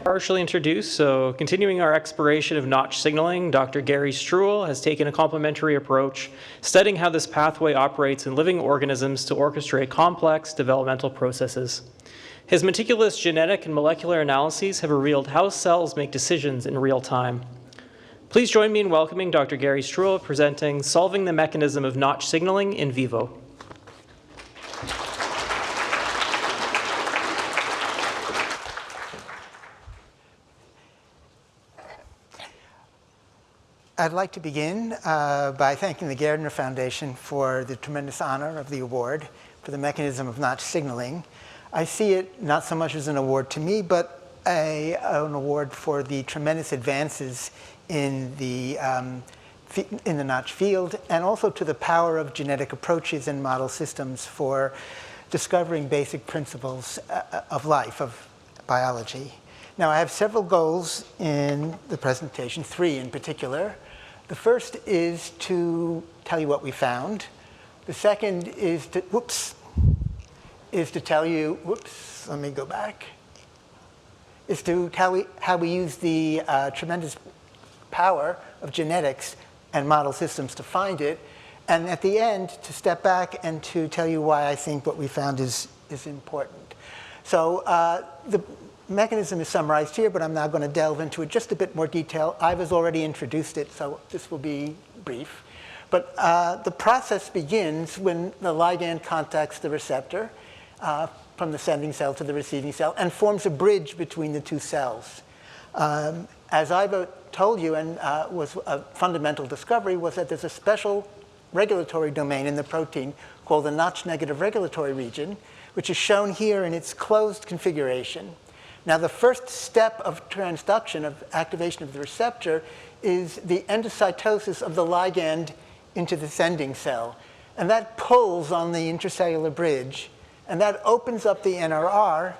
partially introduced, so continuing our exploration of Notch signaling, Dr. Gary Struhl has taken a complementary approach, studying how this pathway operates in living organisms to orchestrate complex developmental processes. His meticulous genetic and molecular analyses have revealed how cells make decisions in real time. Please join me in welcoming Dr. Gary Struhl presenting Solving the Mechanism of Notch Signaling in Vivo. I'd like to begin by thanking the Gairdner Foundation for the tremendous honor of the award for the mechanism of Notch signaling. I see it not so much as an award to me, but an award for the tremendous advances in the Notch field, and also to the power of genetic approaches and model systems for discovering basic principles of life, of biology. Now, I have several goals in the presentation, 3 in particular. The first is to tell you what we found. The second is to, tell you, let me go back, is to how we use the tremendous power of genetics and model systems to find it. And at the end, to step back and to tell you why I think what we found is important. So the mechanism is summarized here, but I'm now going to delve into it just a bit more detail. Iva's already introduced it, so this will be brief. But the process begins when the ligand contacts the receptor from the sending cell to the receiving cell and forms a bridge between the two cells. As Iva told you, and was a fundamental discovery, was that there's a special regulatory domain in the protein called the Notch-negative regulatory region, which is shown here in its closed configuration. Now, the first step of transduction, of activation of the receptor, is the endocytosis of the ligand into the sending cell. And that pulls on the intracellular bridge, and that opens up the NRR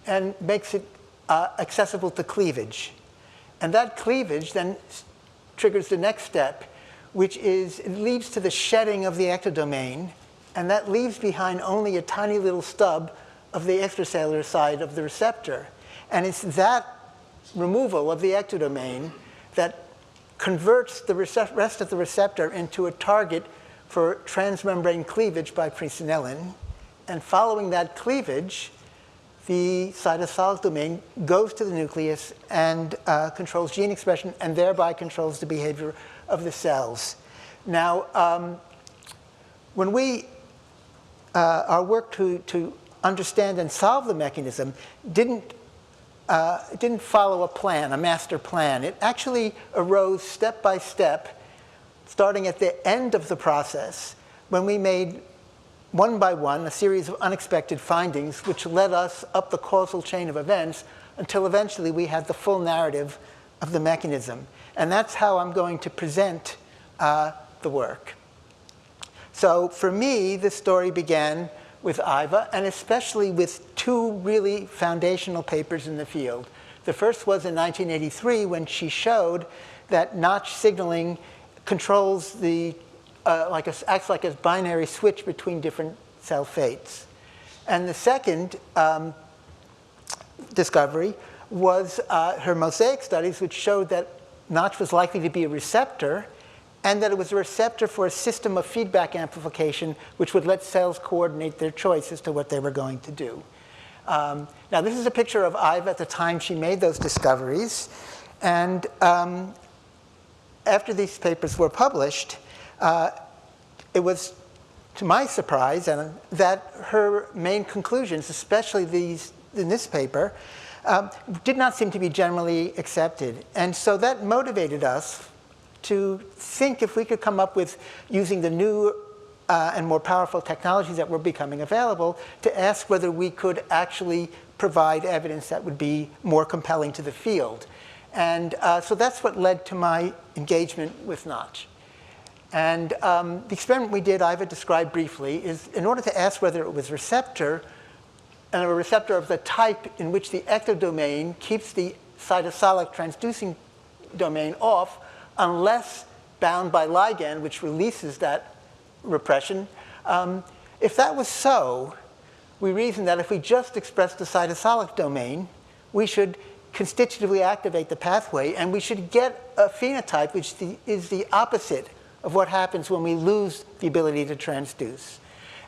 and makes it accessible to cleavage. And that cleavage then triggers the next step, which is it leads to the shedding of the ectodomain, and that leaves behind only a tiny little stub of the extracellular side of the receptor. And it's that removal of the ectodomain that converts the rest of the receptor into a target for transmembrane cleavage by presenilin. And following that cleavage, the cytosolic domain goes to the nucleus and controls gene expression and thereby controls the behavior of the cells. Now, when our work to understand and solve the mechanism didn't follow a plan, a master plan. It actually arose step by step, starting at the end of the process, when we made one by one a series of unexpected findings, which led us up the causal chain of events until eventually we had the full narrative of the mechanism. And that's how I'm going to present the work. So for me, this story began with Iva, and especially with 2 really foundational papers in the field. The first was in 1983 when she showed that Notch signaling controls the, acts like a binary switch between different cell fates. And the second discovery was her mosaic studies, which showed that Notch was likely to be a receptor, and that it was a receptor for a system of feedback amplification which would let cells coordinate their choice as to what they were going to do. Now, this is a picture of Iva at the time she made those discoveries. And after these papers were published, it was, to my surprise, that her main conclusions, especially these in this paper, did not seem to be generally accepted. And so that motivated us to think if we could come up with, using the new and more powerful technologies that were becoming available, to ask whether we could actually provide evidence that would be more compelling to the field. And so that's what led to my engagement with Notch. And the experiment we did, Iva described briefly, is in order to ask whether it was receptor, and a receptor of the type in which the ectodomain keeps the cytosolic transducing domain off, unless bound by ligand, which releases that repression. If that was so, we reasoned that if we just expressed the cytosolic domain, we should constitutively activate the pathway, and we should get a phenotype which is the opposite of what happens when we lose the ability to transduce.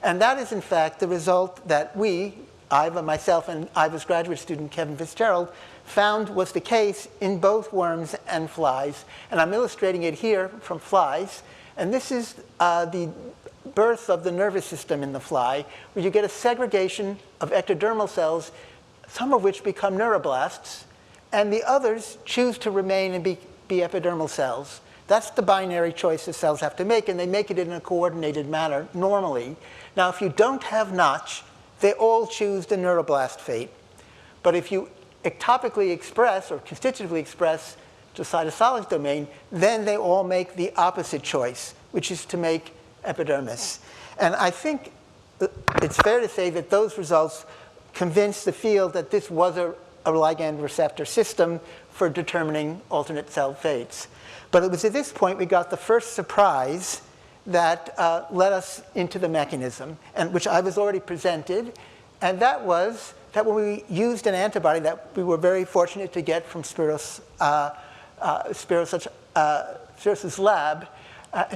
And that is, in fact, the result that we, Iva, myself, and Iva's graduate student, Kevin Fitzgerald, found was the case in both worms and flies. And I'm illustrating it here from flies. And this is the birth of the nervous system in the fly, where you get a segregation of ectodermal cells, some of which become neuroblasts, and the others choose to remain and be epidermal cells. That's the binary choice the cells have to make, and they make it in a coordinated manner normally. Now, if you don't have Notch, they all choose the neuroblast fate. But if you ectopically express or constitutively express the cytosolic domain, then they all make the opposite choice, which is to make epidermis. And I think it's fair to say that those results convinced the field that this was a ligand receptor system for determining alternate cell fates. But it was at this point we got the first surprise that led us into the mechanism, and which I was already presented, and that was that when we used an antibody that we were very fortunate to get from Spiros's lab,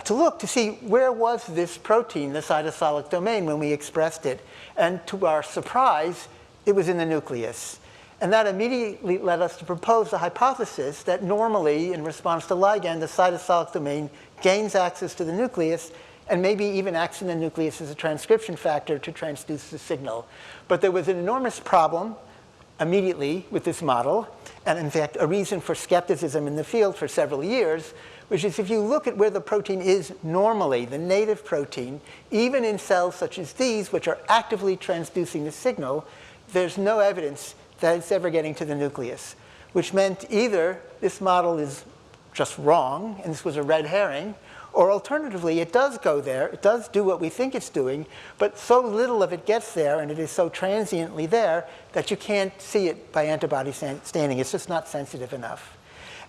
to look to see where was this protein, the cytosolic domain, when we expressed it. And to our surprise, it was in the nucleus. And that immediately led us to propose the hypothesis that normally, in response to ligand, the cytosolic domain gains access to the nucleus and maybe even acts in the nucleus as a transcription factor to transduce the signal. But there was an enormous problem immediately with this model, and in fact, a reason for skepticism in the field for several years, which is if you look at where the protein is normally, the native protein, even in cells such as these, which are actively transducing the signal, there's no evidence that it's ever getting to the nucleus, which meant either this model is just wrong, and this was a red herring, or alternatively, it does go there, it does do what we think it's doing, but so little of it gets there, and it is so transiently there, that you can't see it by antibody staining. It's just not sensitive enough.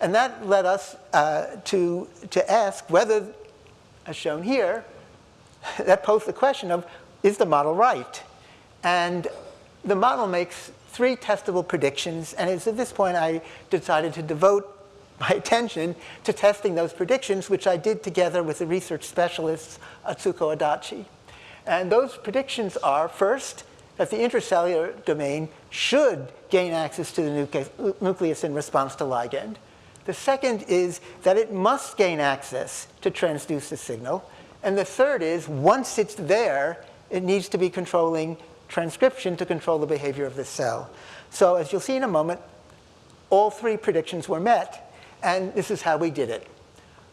And that led us to ask whether, as shown here, that posed the question of, is the model right? And the model makes 3 testable predictions, and it's at this point I decided to devote my attention to testing those predictions, which I did together with the research specialists Atsuko Adachi. And those predictions are, first, that the intracellular domain should gain access to the nucleus in response to ligand. The second is that it must gain access to transduce the signal. And the third is, once it's there, it needs to be controlling transcription to control the behavior of the cell. So as you'll see in a moment, all 3 predictions were met, and this is how we did it.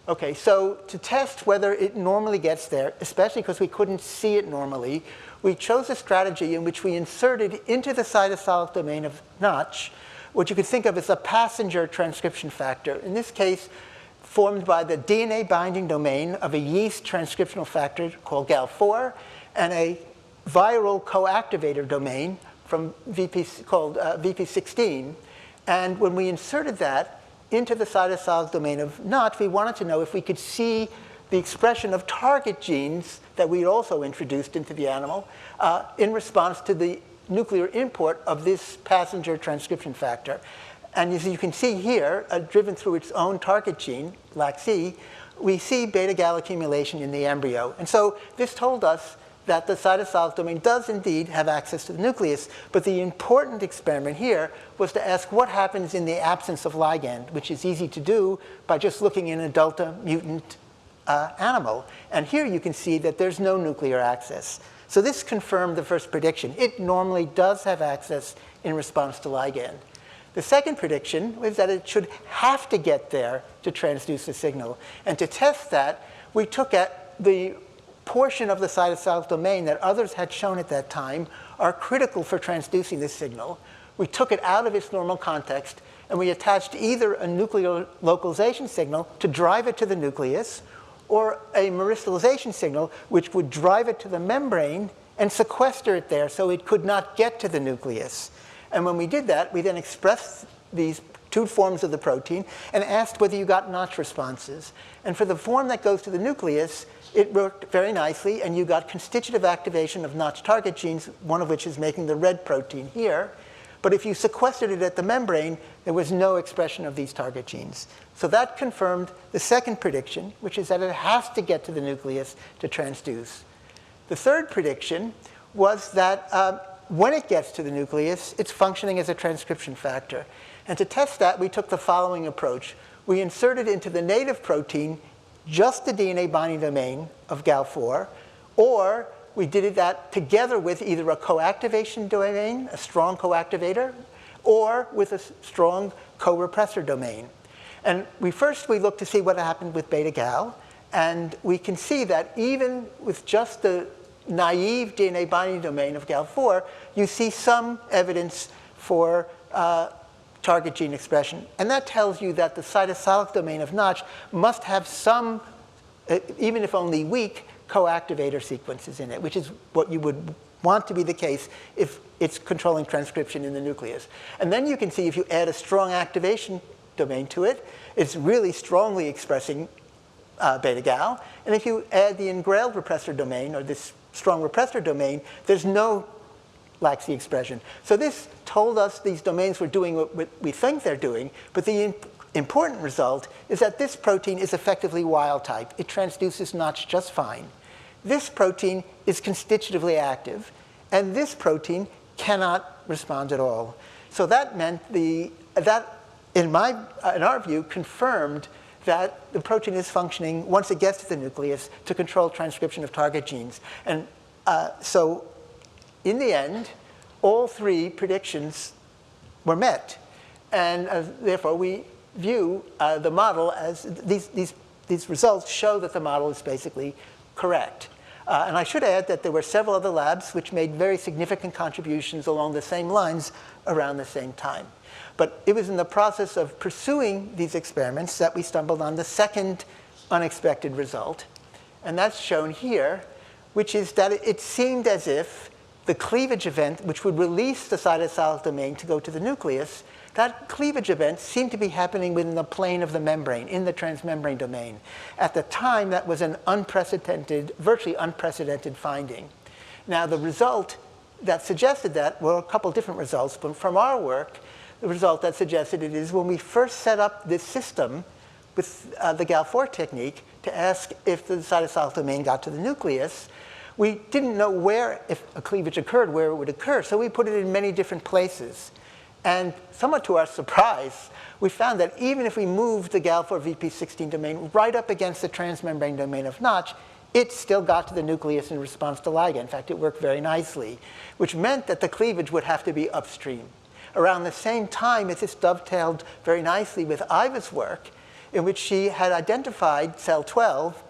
Okay, so to test whether it normally gets there, especially because we couldn't see it normally, we chose a strategy in which we inserted into the cytosolic domain of Notch what you could think of as a passenger transcription factor, in this case formed by the DNA binding domain of a yeast transcriptional factor called Gal4 and a viral co-activator domain from called VP16. And when we inserted that into the cytosolic domain of Notch, we wanted to know if we could see the expression of target genes that we also introduced into the animal in response to the nuclear import of this passenger transcription factor. And as you can see here, driven through its own target gene, LAC-Z, we see beta-gal accumulation in the embryo. And so this told us that the cytosolic domain does indeed have access to the nucleus. But the important experiment here was to ask what happens in the absence of ligand, which is easy to do by just looking in a delta mutant animal. And here you can see that there's no nuclear access. So this confirmed the first prediction. It normally does have access in response to ligand. The second prediction was that it should have to get there to transduce the signal. And to test that, we took the portion of the cytosolic domain that others had shown at that time are critical for transducing this signal. We took it out of its normal context, and we attached either a nuclear localization signal to drive it to the nucleus, or a meristalization signal, which would drive it to the membrane and sequester it there so it could not get to the nucleus. And when we did that, we then expressed these 2 forms of the protein and asked whether you got Notch responses. And for the form that goes to the nucleus, it worked very nicely, and you got constitutive activation of Notch target genes, one of which is making the red protein here. But if you sequestered it at the membrane, there was no expression of these target genes. So that confirmed the second prediction, which is that it has to get to the nucleus to transduce. The third prediction was that when it gets to the nucleus, it's functioning as a transcription factor. And to test that, we took the following approach. We inserted into the native protein just the DNA binding domain of Gal4, or we did that together with either a coactivation domain, a strong coactivator, or with a strong co-repressor domain. And we looked to see what happened with beta-gal, and we can see that even with just the naive DNA binding domain of Gal4, you see some evidence for target gene expression. And that tells you that the cytosolic domain of Notch must have some, even if only weak, coactivator sequences in it, which is what you would want to be the case if it's controlling transcription in the nucleus. And then you can see if you add a strong activation domain to it, it's really strongly expressing beta-gal. And if you add the engrailed repressor domain, or this strong repressor domain, there's no laxi expression. So this told us these domains were doing what we think they're doing, but the important result is that this protein is effectively wild type. It transduces Notch just fine. This protein is constitutively active, and this protein cannot respond at all. So that meant that, in our view, confirmed that the protein is functioning, once it gets to the nucleus, to control transcription of target genes. And so in the end, all three predictions were met. And therefore, we view the model as these results show that the model is basically correct. And I should add that there were several other labs which made very significant contributions along the same lines around the same time. But it was in the process of pursuing these experiments that we stumbled on the second unexpected result. And that's shown here, which is that it seemed as if the cleavage event, which would release the cytosolic domain to go to the nucleus, that cleavage event seemed to be happening within the plane of the membrane, in the transmembrane domain. At the time, that was an unprecedented, virtually unprecedented finding. Now, the result that suggested that were a couple different results, but from our work, the result that suggested it is when we first set up this system with the Gal4 technique to ask if the cytosolic domain got to the nucleus, we didn't know where, if a cleavage occurred, where it would occur. So we put it in many different places. And somewhat to our surprise, we found that even if we moved the Gal4 VP16 domain right up against the transmembrane domain of Notch, it still got to the nucleus in response to ligand. In fact, it worked very nicely, which meant that the cleavage would have to be upstream. Around the same time, this dovetailed very nicely with Iva's work, in which she had identified cell 12,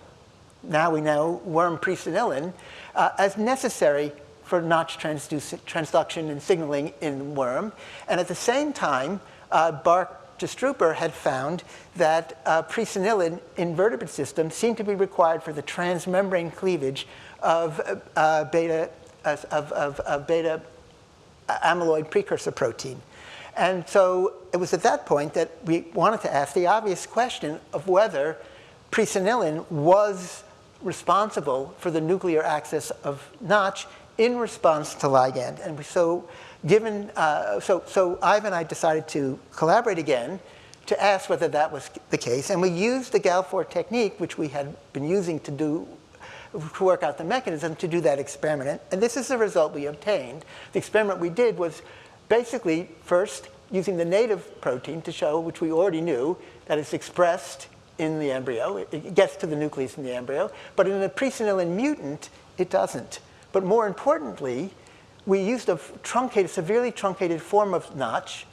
now we know worm presenilin, as necessary for Notch transduction and signaling in worm. And at the same time, Bart de Strooper had found that presenilin in vertebrate systems seemed to be required for the transmembrane cleavage of beta amyloid precursor protein. And so it was at that point that we wanted to ask the obvious question of whether presenilin was responsible for the nuclear access of Notch in response to ligand. And so Iva and I decided to collaborate again to ask whether that was the case. And we used the Gal4 technique, which we had been using to work out the mechanism to do that experiment. And this is the result we obtained. The experiment we did was basically first using the native protein to show, which we already knew, that it's expressed in the embryo. It gets to the nucleus in the embryo. But in a presenilin mutant, it doesn't. But more importantly, we used a severely truncated form of Notch,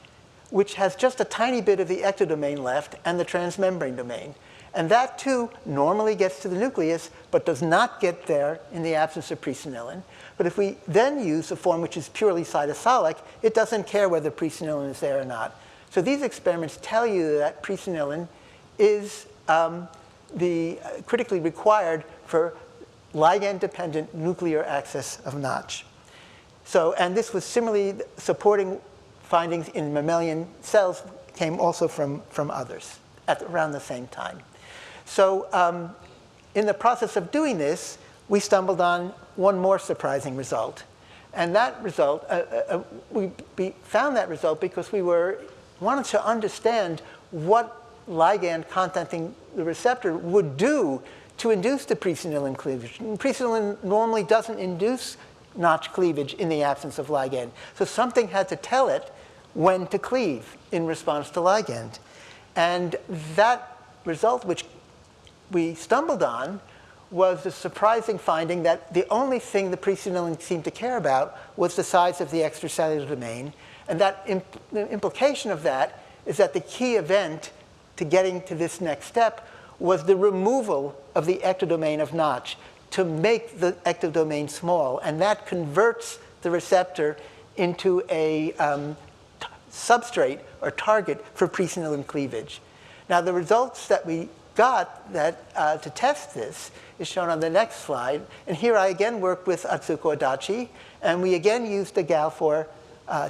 which has just a tiny bit of the ectodomain left and the transmembrane domain. And that, too, normally gets to the nucleus, but does not get there in the absence of presenilin. But if we then use a form which is purely cytosolic, it doesn't care whether presenilin is there or not. So these experiments tell you that presenilin is critically required for ligand-dependent nuclear access of Notch. So, and this was similarly supporting findings in mammalian cells, came also from others at around the same time. So in the process of doing this, we stumbled on one more surprising result. And that result, we found that result because we wanted to understand what ligand contenting the receptor would do to induce the presenilin cleavage. And presenilin normally doesn't induce notch cleavage in the absence of ligand. So something had to tell it when to cleave in response to ligand. And that result, which we stumbled on, was the surprising finding that the only thing the presenilin seemed to care about was the size of the extracellular domain. And that the implication of that is that the key event to getting to this next step was the removal of the ectodomain of Notch to make the ectodomain small. And that converts the receptor into a substrate or target for presenilin cleavage. Now, the results that we got to test this is shown on the next slide. And here I again worked with Atsuko Adachi. And we again used the GAL4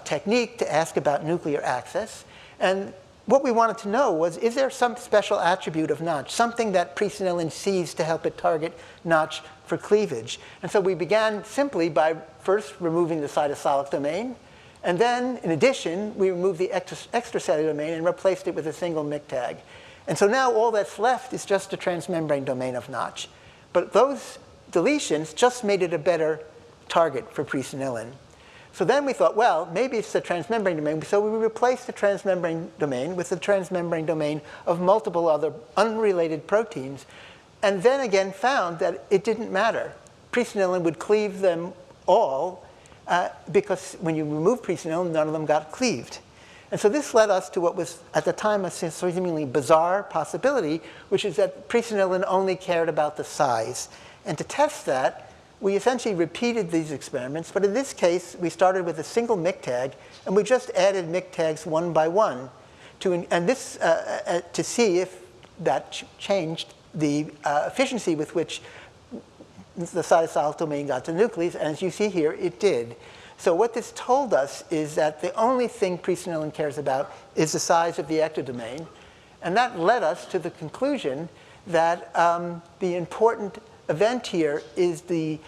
technique to ask about nuclear access. And what we wanted to know was, is there some special attribute of Notch, something that presenilin sees to help it target Notch for cleavage? And so we began simply by first removing the cytosolic domain. And then, in addition, we removed the extracellular domain and replaced it with a single MIC tag. And so now all that's left is just the transmembrane domain of Notch. But those deletions just made it a better target for presenilin. So then we thought, well, maybe it's the transmembrane domain. So we replaced the transmembrane domain with the transmembrane domain of multiple other unrelated proteins. And then again found that it didn't matter. Presenilin would cleave them all because when you remove presenilin, none of them got cleaved. And so this led us to what was, at the time, a seemingly bizarre possibility, which is that presenilin only cared about the size. And to test that, we essentially repeated these experiments. But in this case, we started with a single MIC tag, and we just added MIC tags one by one to see if that changed the efficiency with which the cytosolic domain got to the nucleus. And as you see here, it did. So what this told us is that the only thing presenilin cares about is the size of the ectodomain. And that led us to the conclusion that the important event here is the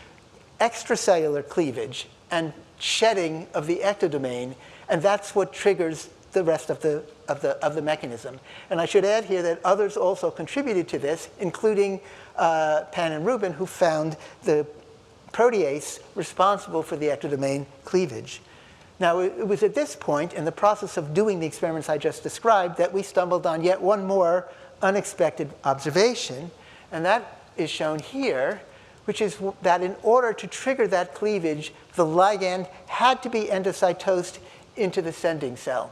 extracellular cleavage and shedding of the ectodomain. And that's what triggers the rest of the mechanism. And I should add here that others also contributed to this, including Pan and Rubin, who found the protease responsible for the ectodomain cleavage. Now, it was at this point in the process of doing the experiments I just described that we stumbled on yet one more unexpected observation, and that is shown here, which is that in order to trigger that cleavage, the ligand had to be endocytosed into the sending cell.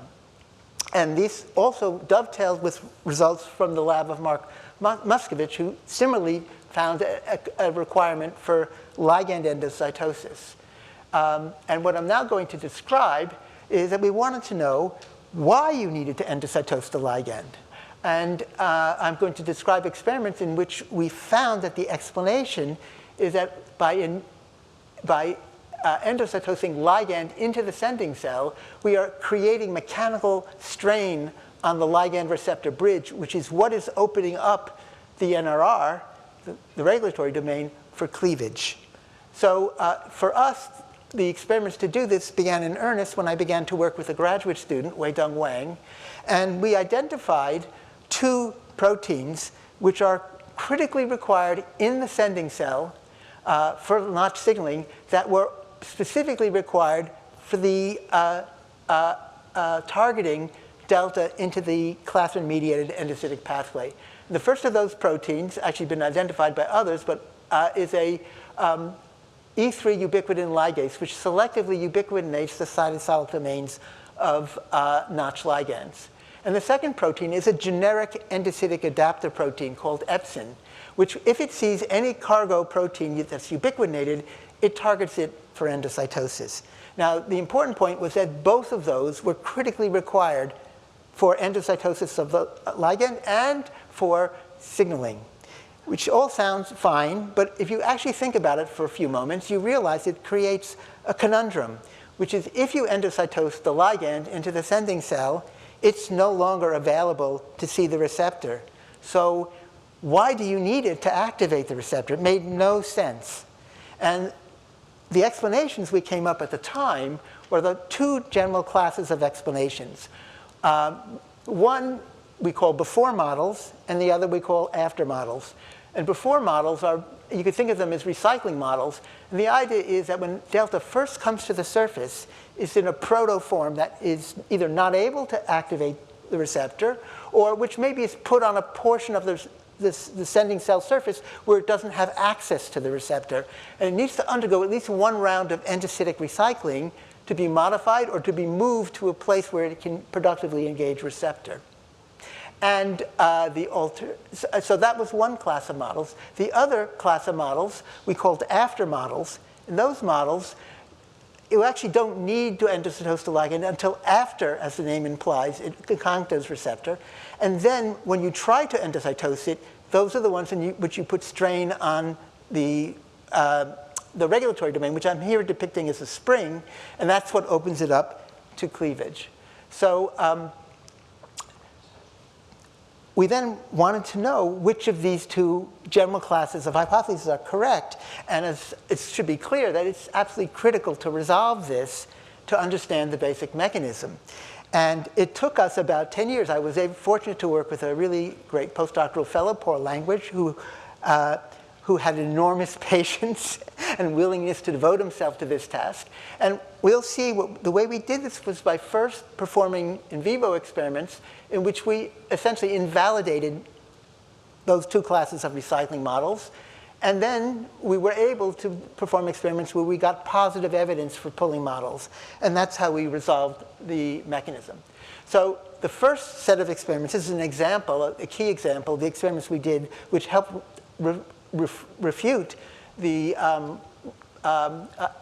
And this also dovetailed with results from the lab of Mark Muscovich, who similarly found a requirement for ligand endocytosis. And what I'm now going to describe is that we wanted to know why you needed to endocytose the ligand. And I'm going to describe experiments in which we found that the explanation is that by endocytosing ligand into the sending cell, we are creating mechanical strain on the ligand receptor bridge, which is what is opening up the NRR, the regulatory domain, for cleavage. So for us, the experiments to do this began in earnest when I began to work with a graduate student, Wei-Dong Wang. And we identified two proteins which are critically required in the sending cell for Notch signaling that were specifically required for the targeting delta into the clathrin-mediated endocytic pathway. The first of those proteins, actually been identified by others, but is a E3 ubiquitin ligase, which selectively ubiquitinates the cytosolic domains of Notch ligands. And the second protein is a generic endocytic adapter protein called epsin, which if it sees any cargo protein that's ubiquitinated, it targets it for endocytosis. Now, the important point was that both of those were critically required for endocytosis of the ligand and for signaling, which all sounds fine, but if you actually think about it for a few moments, you realize it creates a conundrum, which is if you endocytose the ligand into the sending cell, it's no longer available to see the receptor. So why do you need it to activate the receptor? It made no sense. And the explanations we came up at the time were the two general classes of explanations. One we call before models, and the other we call after models. And before models are, you could think of them as recycling models. And the idea is that when delta first comes to the surface, it's in a protoform that is either not able to activate the receptor, or which maybe is put on a portion of the sending cell surface where it doesn't have access to the receptor. And it needs to undergo at least one round of endocytic recycling to be modified or to be moved to a place where it can productively engage receptor. And so that was one class of models. The other class of models we called after models. In those models, you actually don't need to endocytose the ligand until after, as the name implies, it conjugates receptor. And then when you try to endocytose it, those are the ones in which you put strain on the regulatory domain, which I'm here depicting as a spring, and that's what opens it up to cleavage. So we then wanted to know which of these two general classes of hypotheses are correct. And it should be clear that it's absolutely critical to resolve this to understand the basic mechanism. And it took us about 10 years. I was fortunate to work with a really great postdoctoral fellow, Paul Langridge, who had enormous patience and willingness to devote himself to this task. And we'll see, the way we did this was by first performing in vivo experiments in which we essentially invalidated those two classes of recycling models. And then we were able to perform experiments where we got positive evidence for pulling models. And that's how we resolved the mechanism. So the first set of experiments, this is an example, a key example of the experiments we did, which helped refute the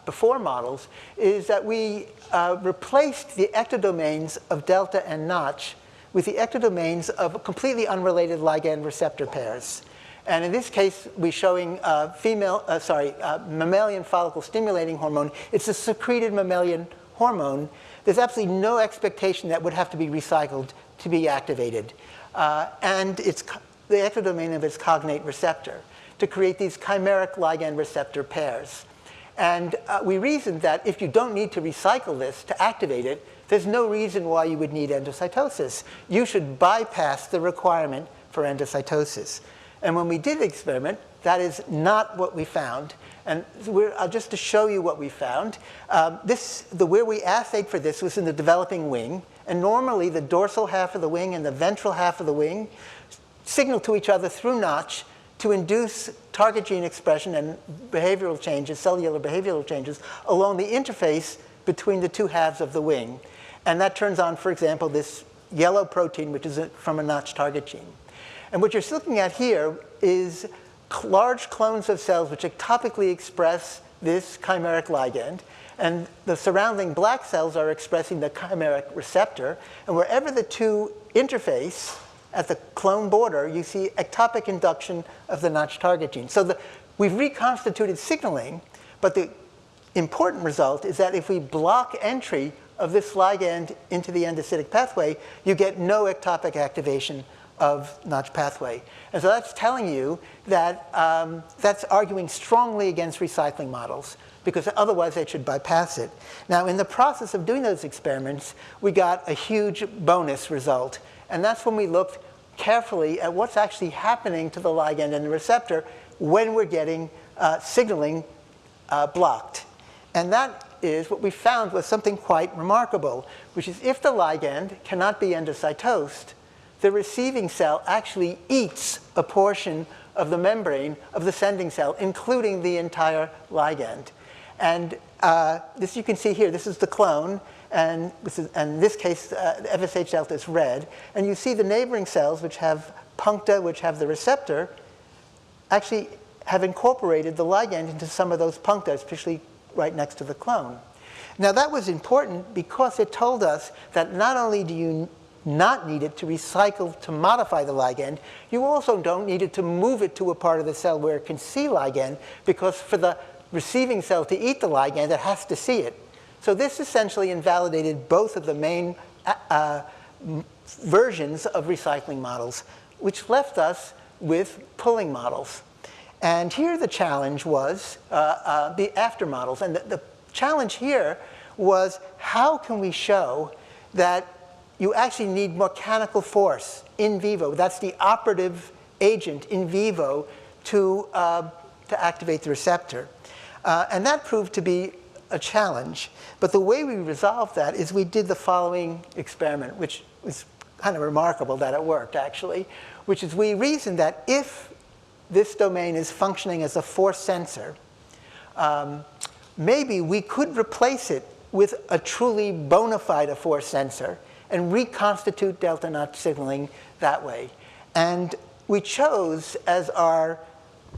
before models, is that we replaced the ectodomains of delta and notch with the ectodomains of completely unrelated ligand receptor pairs. And in this case, we're showing mammalian follicle stimulating hormone. It's a secreted mammalian hormone. There's absolutely no expectation that would have to be recycled to be activated. And it's the ectodomain of its cognate receptor to create these chimeric ligand receptor pairs. And we reasoned that if you don't need to recycle this to activate it, there's no reason why you would need endocytosis. You should bypass the requirement for endocytosis. And when we did the experiment, that is not what we found. And just to show you what we found, where we assayed for this was in the developing wing. And normally, the dorsal half of the wing and the ventral half of the wing signal to each other through notch to induce target gene expression and behavioral changes, cellular behavioral changes, along the interface between the two halves of the wing. And that turns on, for example, this yellow protein, which is from a notch target gene. And what you're looking at here is large clones of cells which ectopically express this chimeric ligand. And the surrounding black cells are expressing the chimeric receptor. And wherever the two interface at the clone border, you see ectopic induction of the notch target gene. So we've reconstituted signaling, but the important result is that if we block entry of this ligand into the endocytic pathway, you get no ectopic activation of notch pathway. And so that's telling you that that's arguing strongly against recycling models, because otherwise they should bypass it. Now, in the process of doing those experiments, we got a huge bonus result. And that's when we looked carefully at what's actually happening to the ligand and the receptor when we're getting signaling blocked. And that is what we found was something quite remarkable, which is if the ligand cannot be endocytosed, the receiving cell actually eats a portion of the membrane of the sending cell, including the entire ligand. And this you can see here, this is the clone. And in this case, the FSH delta is red. And you see the neighboring cells, which have puncta, which have the receptor, actually have incorporated the ligand into some of those puncta, especially right next to the clone. Now, that was important because it told us that not only do you not need it to recycle to modify the ligand, you also don't need it to move it to a part of the cell where it can see ligand, because for the receiving cell to eat the ligand, it has to see it. So this essentially invalidated both of the main versions of recycling models, which left us with pulling models. And here the challenge was the after models. And the challenge here was, how can we show that you actually need mechanical force in vivo? That's the operative agent in vivo to activate the receptor. And that proved to be a challenge. But the way we resolved that is we did the following experiment, which was kind of remarkable that it worked, actually, which is we reasoned that if this domain is functioning as a force sensor, maybe we could replace it with a truly bona fide force sensor and reconstitute delta notch signaling that way. And we chose as our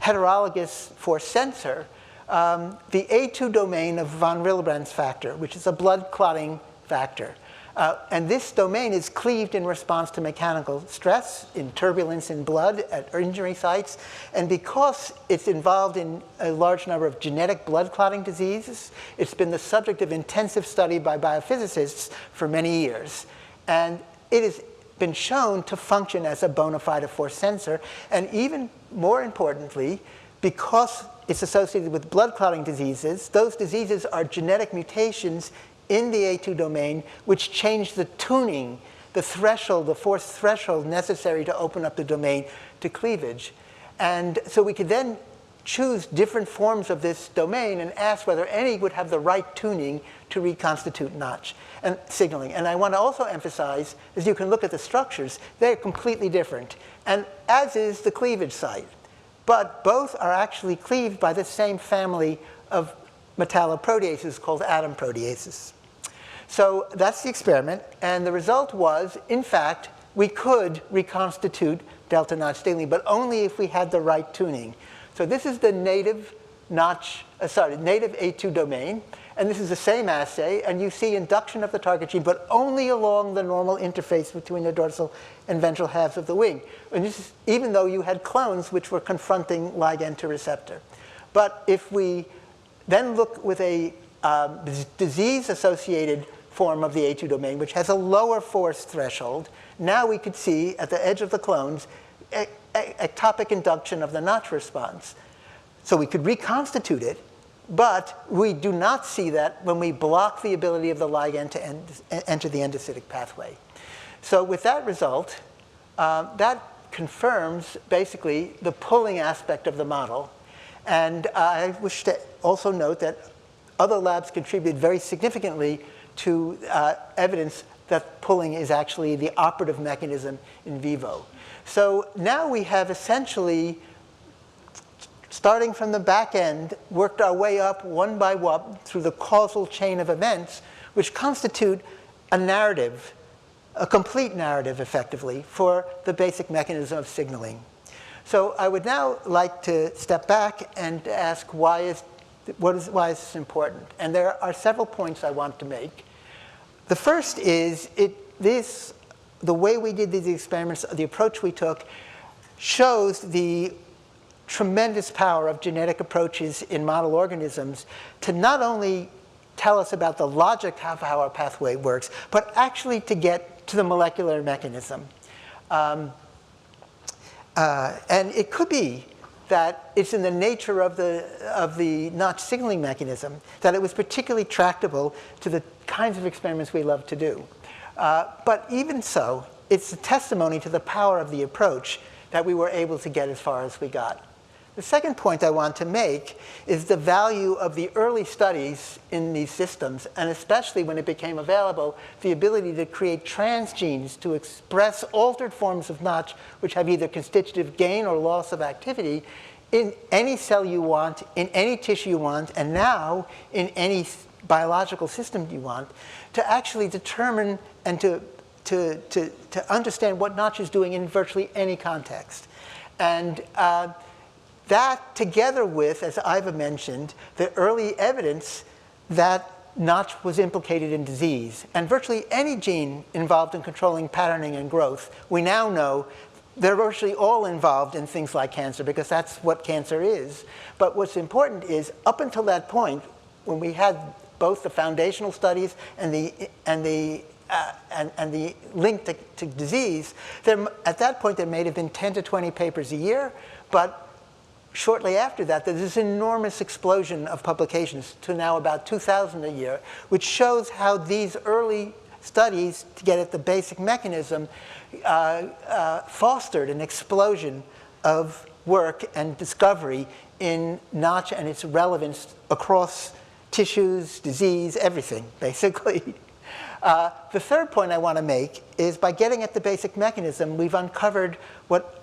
heterologous force sensor the A2 domain of von Willebrand's factor, which is a blood clotting factor. And this domain is cleaved in response to mechanical stress, in turbulence in blood at injury sites. And because it's involved in a large number of genetic blood clotting diseases, it's been the subject of intensive study by biophysicists for many years. And it has been shown to function as a bona fide force sensor. And even more importantly, because it's associated with blood clotting diseases, those diseases are genetic mutations in the A2 domain which change the tuning, the threshold, the force threshold necessary to open up the domain to cleavage. And so we could then choose different forms of this domain and ask whether any would have the right tuning to reconstitute notch and signaling. And I want to also emphasize, as you can look at the structures, they're completely different, and as is the cleavage site. But both are actually cleaved by the same family of metalloproteases called atom proteases. So that's the experiment, and the result was, in fact, we could reconstitute delta notch signaling, but only if we had the right tuning. So this is the native native A2 domain, and this is the same assay, and you see induction of the target gene, but only along the normal interface between the dorsal and ventral halves of the wing. And this is even though you had clones which were confronting ligand to receptor. But if we then look with a disease-associated form of the A2 domain, which has a lower force threshold, now we could see at the edge of the clones ectopic induction of the notch response. So we could reconstitute it, but we do not see that when we block the ability of the ligand to enter the endocytic pathway. So with that result, that confirms basically the pulling aspect of the model. And I wish to also note that other labs contributed very significantly to evidence that pulling is actually the operative mechanism in vivo. So now we have essentially, starting from the back end, worked our way up one by one through the causal chain of events, which constitute a narrative, a complete narrative, effectively, for the basic mechanism of signaling. So I would now like to step back and ask why is this important? And there are several points I want to make. The first is the way we did these experiments, the approach we took, shows the tremendous power of genetic approaches in model organisms to not only tell us about the logic of how our pathway works, but actually to get to the molecular mechanism. And it could be that it's in the nature of the notch signaling mechanism that it was particularly tractable to the kinds of experiments we love to do. But even so, it's a testimony to the power of the approach that we were able to get as far as we got. The second point I want to make is the value of the early studies in these systems, and especially when it became available, the ability to create transgenes to express altered forms of notch which have either constitutive gain or loss of activity in any cell you want, in any tissue you want, and now in any biological system you want, to actually determine and to understand what notch is doing in virtually any context. And that, together with, as Iva mentioned, the early evidence that notch was implicated in disease. And virtually any gene involved in controlling patterning and growth, we now know they're virtually all involved in things like cancer, because that's what cancer is. But what's important is, up until that point, when we had both the foundational studies and the link to disease, at that point there may have been 10 to 20 papers a year, but shortly after that, there's this enormous explosion of publications to now about 2,000 a year, which shows how these early studies to get at the basic mechanism fostered an explosion of work and discovery in Notch and its relevance across tissues, disease, everything, basically. The third point I want to make is by getting at the basic mechanism, we've uncovered what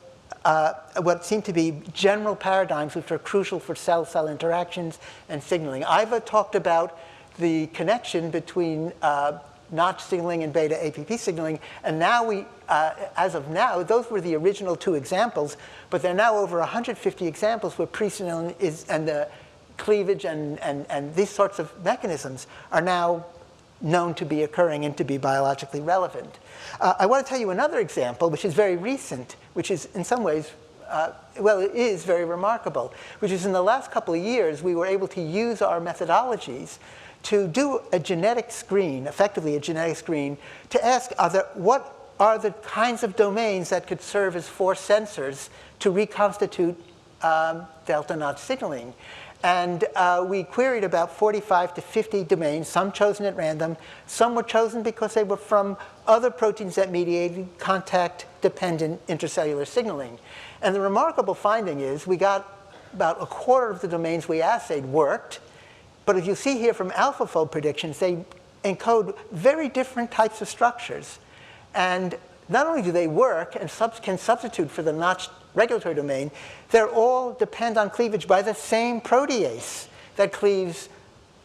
seem to be general paradigms which are crucial for cell-cell interactions and signaling. Iva talked about the connection between Notch signaling and beta-APP signaling, and now as of now, those were the original 2 examples, but there are now over 150 examples where presenilin is, and the cleavage and these sorts of mechanisms are now known to be occurring and to be biologically relevant. I want to tell you another example, which is very recent, which is in some ways, well, it is very remarkable, which is in the last couple of years, we were able to use our methodologies to do a genetic screen, effectively a genetic screen, to ask what are the kinds of domains that could serve as force sensors to reconstitute delta Notch signaling. And we queried about 45 to 50 domains, some chosen at random. Some were chosen because they were from other proteins that mediated contact-dependent intracellular signaling. And the remarkable finding is we got about a quarter of the domains we assayed worked. But as you see here from AlphaFold predictions, they encode very different types of structures. And not only do they work and can substitute for the Notch regulatory domain, they all depend on cleavage by the same protease that cleaves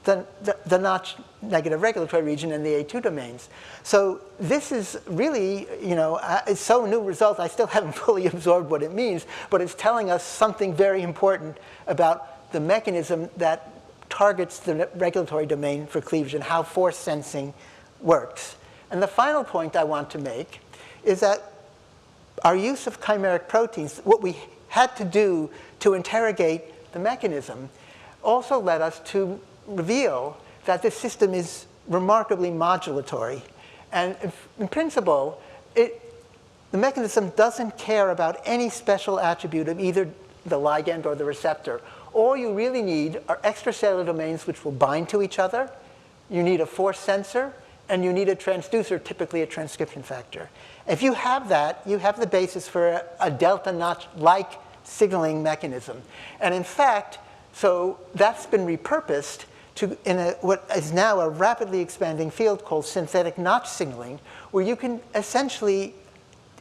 the Notch negative regulatory region and the A2 domains. So this is really, it's so new result. I still haven't fully absorbed what it means, but it's telling us something very important about the mechanism that targets the regulatory domain for cleavage and how force sensing works. And the final point I want to make is that our use of chimeric proteins, what we had to do to interrogate the mechanism, also led us to reveal that this system is remarkably modulatory. And in principle, the mechanism doesn't care about any special attribute of either the ligand or the receptor. All you really need are extracellular domains which will bind to each other. You need a force sensor, and you need a transducer, typically a transcription factor. If you have that, you have the basis for a delta Notch-like signaling mechanism. And in fact, so that's been repurposed in what is now a rapidly expanding field called synthetic Notch signaling, where you can essentially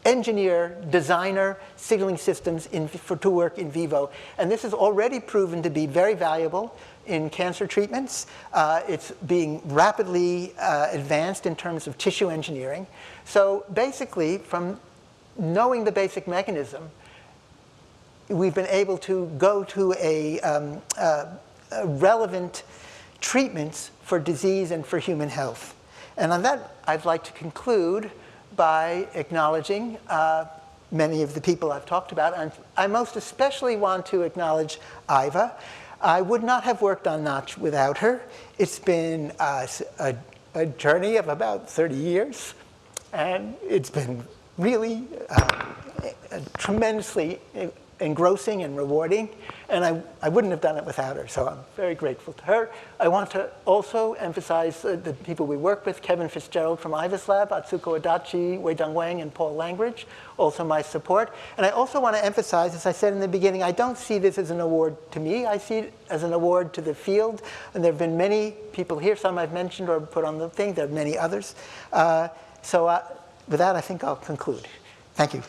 engineer designer signaling systems to work in vivo. And this is already proven to be very valuable in cancer treatments. It's being rapidly advanced in terms of tissue engineering. So basically, from knowing the basic mechanism, we've been able to go to a relevant treatments for disease and for human health. And on that, I'd like to conclude by acknowledging many of the people I've talked about. And I most especially want to acknowledge Iva. I would not have worked on Notch without her. It's been a journey of about 30 years. And it's been really tremendously engrossing and rewarding. And I wouldn't have done it without her. So I'm very grateful to her. I want to also emphasize the people we work with, Kevin Fitzgerald from Iva's lab, Atsuko Adachi, Wei-Dong Wang, and Paul Langridge, also my support. And I also want to emphasize, as I said in the beginning, I don't see this as an award to me. I see it as an award to the field. And there have been many people here, some I've mentioned or put on the thing. There are many others. So with that, I think I'll conclude. Thank you.